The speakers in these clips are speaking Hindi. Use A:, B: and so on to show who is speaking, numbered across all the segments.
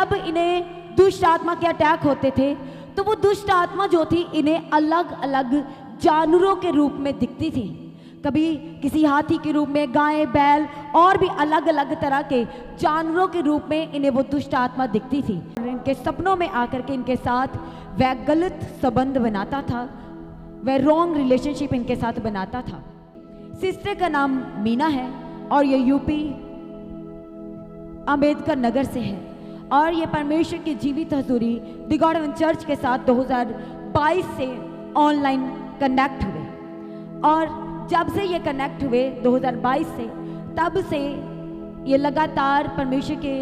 A: जब इन्हें दुष्ट आत्मा के अटैक होते थे तो वो दुष्ट आत्मा जो थी इन्हें अलग अलग जानवरों के रूप में दिखती थी। कभी किसी हाथी के रूप में, गाय, बैल और भी अलग अलग तरह के जानवरों के रूप में इन्हें वो दुष्ट आत्मा दिखती थी। इनके सपनों में आकर के इनके साथ वह गलत संबंध बनाता था, वह रॉन्ग रिलेशनशिप इनके साथ बनाता था। सिस्टर का नाम मीना है और ये यूपी अंबेडकर नगर से है और ये परमेश्वर की जीवित हजूरी द गॉड हेवन चर्च के साथ 2022 से ऑनलाइन कनेक्ट हुए और जब से ये कनेक्ट हुए 2022 से, तब से ये लगातार परमेश्वर के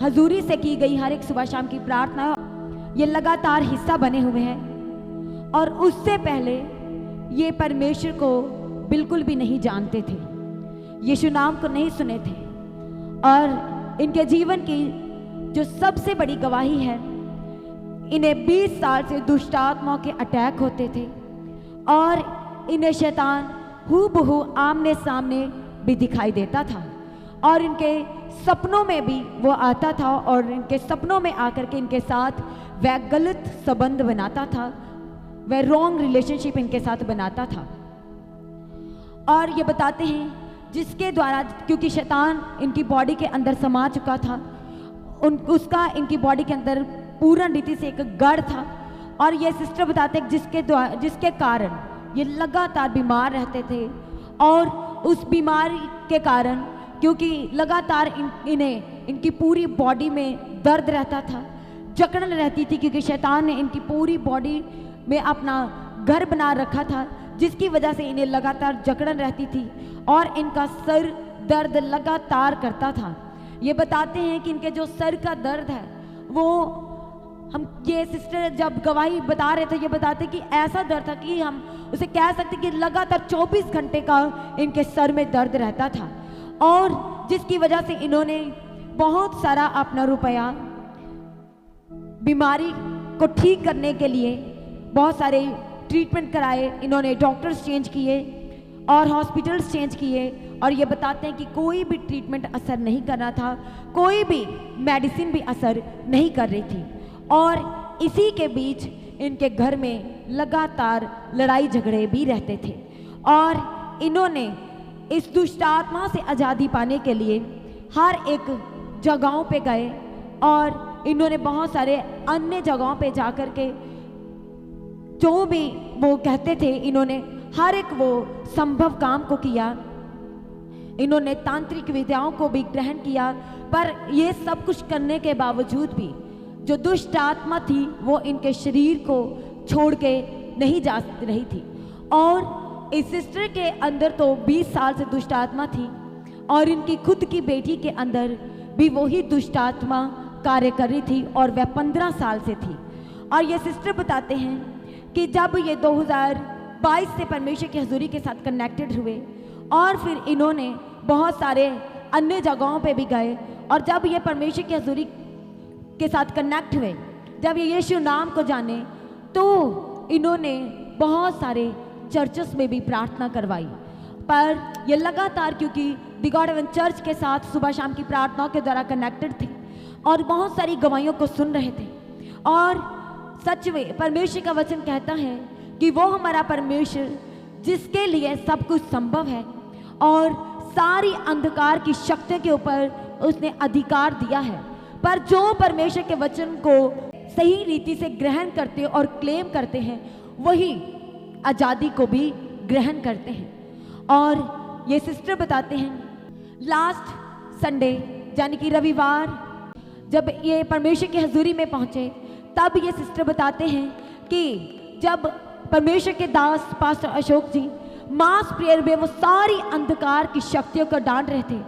A: हजूरी से की गई हर एक सुबह शाम की प्रार्थना ये लगातार हिस्सा बने हुए हैं। और उससे पहले ये परमेश्वर को बिल्कुल भी नहीं जानते थे, यीशु नाम को नहीं सुने थे और इनके जीवन की जो सबसे बड़ी गवाही है, इन्हें 20 साल से दुष्ट आत्माओं के अटैक होते थे और इन्हें शैतान हूबहू आमने सामने भी दिखाई देता था और इनके सपनों में भी वो आता था और इनके सपनों में आकर के इनके साथ वह गलत संबंध बनाता था, वह रॉन्ग रिलेशनशिप इनके साथ बनाता था। और ये बताते हैं जिसके द्वारा, क्योंकि शैतान इनकी बॉडी के अंदर समा चुका था, उसका इनकी बॉडी के अंदर पूर्ण रीति से एक गढ़ था और ये सिस्टर बताते हैं जिसके कारण ये लगातार बीमार रहते थे और उस बीमारी के कारण, क्योंकि लगातार इनकी पूरी बॉडी में दर्द रहता था, जकड़न रहती थी, क्योंकि शैतान ने इनकी पूरी बॉडी में अपना घर बना रखा था, जिसकी वजह से इन्हें लगातार जकड़न रहती थी और इनका सर दर्द लगातार करता था। ये बताते हैं कि इनके जो सर का दर्द है वो, हम ये सिस्टर जब गवाही बता रहे थे, ये बताते कि ऐसा दर्द था कि हम उसे कह सकते कि लगातार 24 घंटे का इनके सर में दर्द रहता था और जिसकी वजह से इन्होंने बहुत सारा अपना रुपया बीमारी को ठीक करने के लिए बहुत सारे ट्रीटमेंट कराए, इन्होंने डॉक्टर्स चेंज किए और हॉस्पिटल्स चेंज किए और ये बताते हैं कि कोई भी ट्रीटमेंट असर नहीं कर रहा था, कोई भी मेडिसिन भी असर नहीं कर रही थी और इसी के बीच इनके घर में लगातार लड़ाई झगड़े भी रहते थे और इन्होंने इस दुष्ट आत्मा से आज़ादी पाने के लिए हर एक जगहों पे गए और इन्होंने बहुत सारे अन्य जगहों पे जाकर के जो भी वो कहते थे, इन्होंने हर एक वो संभव काम को किया, इन्होंने तांत्रिक विद्याओं को भी ग्रहण किया, पर ये सब कुछ करने के बावजूद भी जो दुष्ट आत्मा थी वो इनके शरीर को छोड़ के नहीं जा रही थी और इस सिस्टर के अंदर तो 20 साल से दुष्ट आत्मा थी और इनकी खुद की बेटी के अंदर भी वही दुष्ट आत्मा कार्य कर रही थी और वह 15 साल से थी। और ये सिस्टर बताते हैं कि जब ये 2022 से परमेश्वर की हजूरी के साथ कनेक्टेड हुए और फिर इन्होंने बहुत सारे अन्य जगहों पे भी गए और जब ये परमेश्वर की हजूरी के साथ कनेक्ट हुए, जब ये यीशु नाम को जाने, तो इन्होंने बहुत सारे चर्चेस में भी प्रार्थना करवाई। पर ये लगातार, क्योंकि द गॉड हेवन चर्च के साथ सुबह शाम की प्रार्थनाओं के द्वारा कनेक्टेड थे और बहुत सारी गवाहियों को सुन रहे थे और सच में परमेश्वर का वचन कहता है कि वो हमारा परमेश्वर जिसके लिए सब कुछ संभव है और सारी अंधकार की शक्तियों के ऊपर उसने अधिकार दिया है। पर जो परमेश्वर के वचन को सही रीति से ग्रहण करते और क्लेम करते हैं, वही आज़ादी को भी ग्रहण करते हैं। और ये सिस्टर बताते हैं लास्ट संडे यानी कि रविवार जब ये परमेश्वर की हजूरी में पहुंचे, तब ये सिस्टर बताते हैं कि जब परमेश्वर के दास पास्टर अशोक जी मास प्रेयर में वो सारी अंधकार की शक्तियों को डांट रहे थे,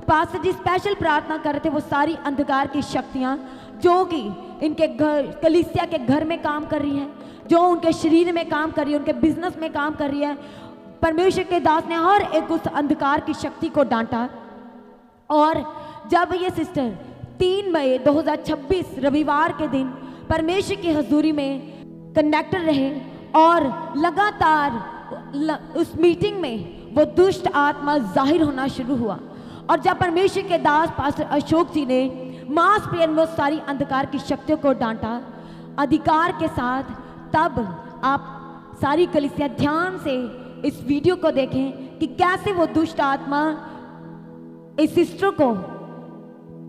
A: पास्टर जी स्पेशल प्रार्थना कर रहे थे, वो सारी अंधकार की शक्तियाँ जो कि इनके घर कलीसिया के घर में काम कर रही हैं, जो उनके शरीर में काम कर रही है, उनके बिजनेस में काम कर रही है, परमेश्वर के दास ने हर एक उस अंधकार की शक्ति को डांटा। और जब ये सिस्टर 3 मई 2026 रविवार के दिन परमेश्वर की हजूरी में कनेक्टेड रहे और लगातार उस मीटिंग में वो दुष्ट आत्मा जाहिर होना शुरू हुआ। और जब परमेश्वर के दास पास्टर अशोक जी ने मास प्रेयर में उस सारी अंधकार की शक्तियों को डांटा अधिकार के साथ। तब आप सारी कलीसिया ध्यान से इस वीडियो को देखें कि कैसे वो दुष्ट आत्मा इस सिस्टर को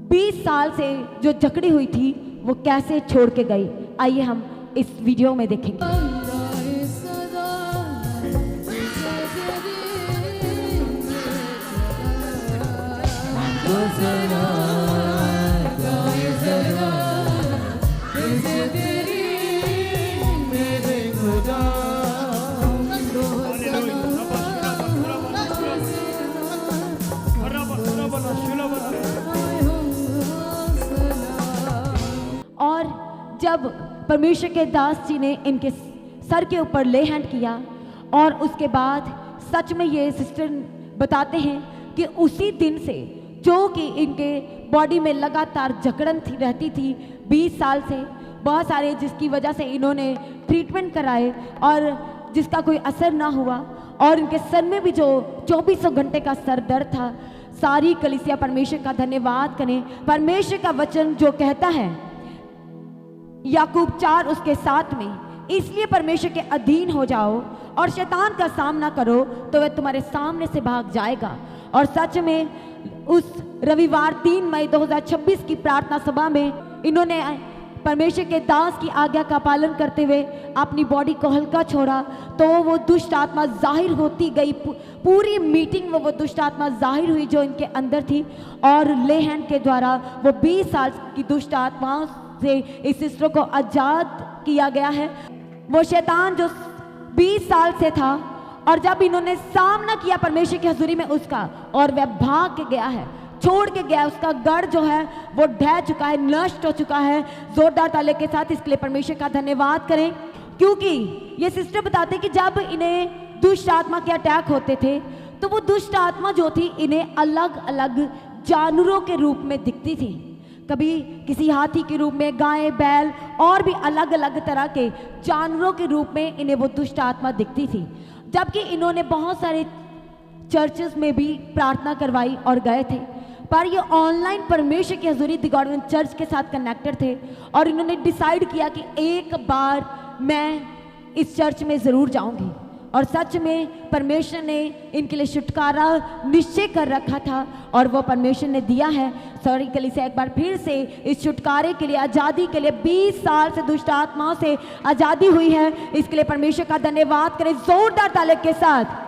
A: 20 साल से जो जकड़ी हुई थी वो कैसे छोड़ के गई। आइए हम इस वीडियो में देखेंगे। और जब परमेश्वर के दास जी ने इनके सर के ऊपर ले हैंड किया और उसके बाद सच में ये सिस्टर बताते हैं कि उसी दिन से जो कि इनके बॉडी में लगातार जकड़न रहती थी 20 साल से, बहुत सारे जिसकी वजह से इन्होंने ट्रीटमेंट कराए और जिसका कोई असर ना हुआ, और इनके सर में भी जो 2400 घंटे का सर दर्द था। सारी कलीसिया परमेश्वर का धन्यवाद करें। परमेश्वर का वचन जो कहता है याकूब 4 उसके 7 में, इसलिए परमेश्वर के अधीन हो जाओ और शैतान का सामना करो तो वह तुम्हारे सामने से भाग जाएगा। और सच में उस रविवार 3 मई 2026 की प्रार्थना सभा में इन्होंने परमेश्वर के दास की आज्ञा का पालन करते हुए अपनी बॉडी को हल्का छोड़ा तो वो दुष्ट आत्मा जाहिर होती गई। पूरी मीटिंग में वो दुष्ट आत्मा जाहिर हुई जो इनके अंदर थी, और ले हैंड के द्वारा वो 20 साल की दुष्ट आत्माओं से इस सिस्टर को आजाद किया गया है। वो शैतान जो 20 साल से था, और जब इन्होंने सामना किया परमेश्वर की हजूरी में उसका, और वह भाग के गया है, छोड़ के गया, उसका गढ़ जो है वो ढह चुका है, नष्ट हो चुका है। जोरदार ताले के साथ इसके लिए परमेश्वर का धन्यवाद करें, क्योंकि ये सिस्टर बताते कि जब इन्हें दुष्ट आत्मा के अटैक होते थे तो वो दुष्ट आत्मा जो थी इन्हें अलग अलग जानवरों के रूप में दिखती थी। कभी किसी हाथी के रूप में, गाय, बैल और भी अलग अलग तरह के जानवरों के रूप में इन्हें वो दुष्ट आत्मा दिखती थी। जबकि इन्होंने बहुत सारे चर्चेस में भी प्रार्थना करवाई और गए थे, पर ये ऑनलाइन परमेश्वर की हजूरी द गॉड चर्च के साथ कनेक्टेड थे, और इन्होंने डिसाइड किया कि एक बार मैं इस चर्च में ज़रूर जाऊंगी। और सच में परमेश्वर ने इनके लिए छुटकारा निश्चय कर रखा था, और वो परमेश्वर ने दिया है। सॉरी कलीसिया एक बार फिर से इस छुटकारे के लिए, आज़ादी के लिए 20 साल से दुष्ट आत्माओं से आज़ादी हुई है, इसके लिए परमेश्वर का धन्यवाद करें जोरदार ताली के साथ।